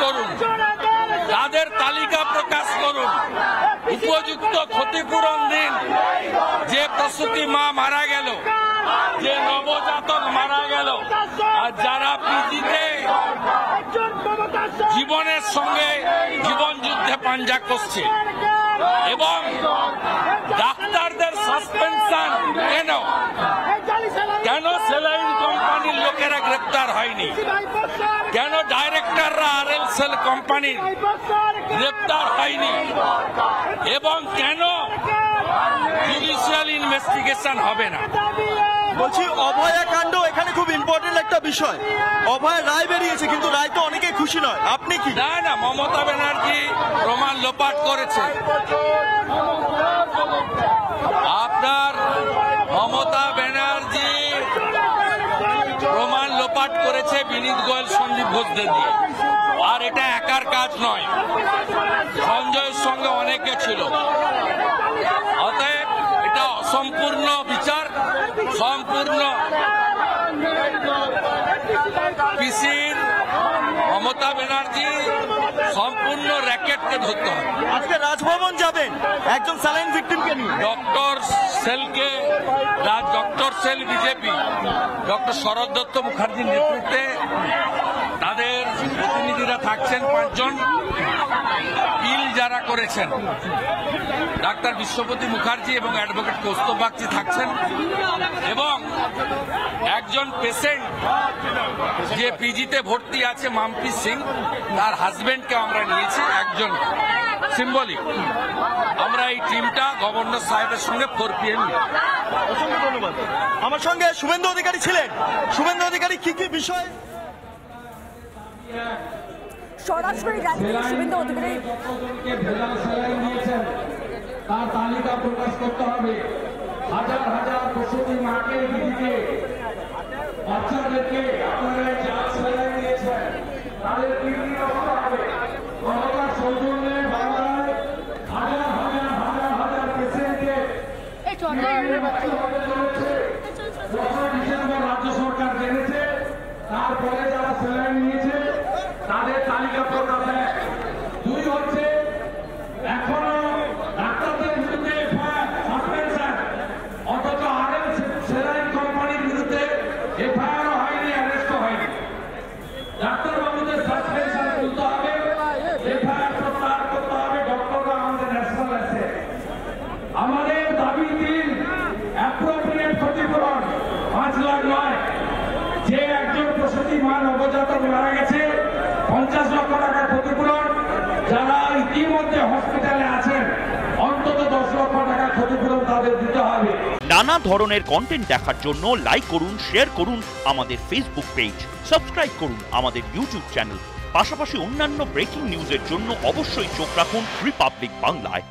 করুন, তাদের তালিকা প্রকাশ করুন, উপযুক্ত ক্ষতিপূরণ দিন। যে প্রসূতি মা মারা গেল, যে নবজাতক মারা গেল, আর যারা পিজিতে জীবনের সঙ্গে জীবন যুদ্ধে পাঞ্জা করছে, এবং ডাক্তারদের সাসপেনশন কেন সেলাইন কোম্পানির লোকেরা গ্রেপ্তার হয়নি, কেন ডাইরেক্টররা আরএলসেল কোম্পানির গ্রেপ্তার হয়নি, এবং কেন জুডিশিয়াল ইনভেস্টিগেশন হবে না। বলছি অভয়া কাণ্ড এখানে খুব ইম্পর্টেন্ট একটা বিষয়। অভয়া রায় বেরিয়েছে, কিন্তু রায় তো অনেকে খুশি নয়, আপনি কি? না, মমতা ব্যানার্জি প্রমাণ লোপাট করেছে। আপনার মমতা ব্যানার্জি প্রমাণ লোপাট করেছে বিনীত গোয়েল, সঞ্জীব ঘোষদের দিয়ে। আর এটা একার কাজ নয়, সঞ্জয়ের সঙ্গে অনেকে ছিল। অতএব এটা অসম্পূর্ণ বিচার, সম্পূর্ণ পিসির মমতা ব্যানার্জি সম্পূর্ণ র্যাকেটকে ধরতে হবে। আজকে রাজভবন যাবেন একজন স্যালাইন ভিকটিমকে নিয়ে। ডক্টর সেল বিজেপি ডক্টর শরৎ দত্ত মুখার্জির নেতৃত্বে তাদের প্রতিনিধিরা থাকছেন 5 জন। বিল যারা করেছেন ডাক্তার বিশ্বপতি মুখার্জি এবং অ্যাডভোকেট কৌস্তব বাগচি থাকছেন, এবং একজন পেশেন্ট যে পিজিতে ভর্তি আছে মাম্পি সিং, তার হাজবেন্ডকে আমরা নিয়েছি, একজন সিম্বলিক। আমরা এই টিমটা গভর্নর সাহেবের সঙ্গে 4 PM। অসংখ্য ধন্যবাদ। আমার সঙ্গে শুভেন্দু অধিকারী ছিলেন। শুভেন্দু অধিকারী কি কি বিষয় সরাসরি শুভেন্দু অধিকারী তার তালিকা প্রকাশ করতে হবে। হাজার হাজার প্রসূতি মাকে, দিদিকে, বাচ্চাদেরকে আপনারা যারা সেলাইন নিয়েছেন তাদের কিডনি নষ্ট হবে। মমতার সৌজন্যে বাংলায় হাজার হাজার হাজার হাজার পেশেন্টকে ডিসেম্বর রাজ্য সরকার জেনেছে। তারপরে যারা সেলাইন নিয়েছে তাদের তালিকা প্রকাশ। 2 হচ্ছে এখনো ডাক্তারদের বিরুদ্ধে সাসপেনশন, অথচ আরএল সেলাইন কোম্পানির বিরুদ্ধে এফআইআর হয়নি, অ্যারেস্ট হয়নি। ডাক্তারবাবুদের সাসপেনশন তুলতে হবে, এফআইআর প্রত্যাহার করতে হবে। ডক্টররা আমাদের ন্যাশনাল অ্যাসেট। আমাদের দাবি 3, অ্যাপ্রোপ্রিয়েট ক্ষতিপূরণ 5 লাখ নয়। যে একজন প্রসূতি মা নবজাতক মারা গেছে 50 লক্ষ টাকা ক্ষতিপূরণ। যারা ইতিমধ্যে হসপিটালে আছেন অন্তত 10 লক্ষ টাকা ক্ষতিপূরণ তাদের দিতে হবে। নানা ধরনের কন্টেন্ট দেখার জন্য লাইক করুন, শেয়ার করুন আমাদের ফেসবুক পেজ, সাবস্ক্রাইব করুন আমাদের ইউটিউব চ্যানেল। পাশাপাশি অন্যান্য ব্রেকিং নিউজের জন্য অবশ্যই চোখ রাখুন রিপাবলিক বাংলায়।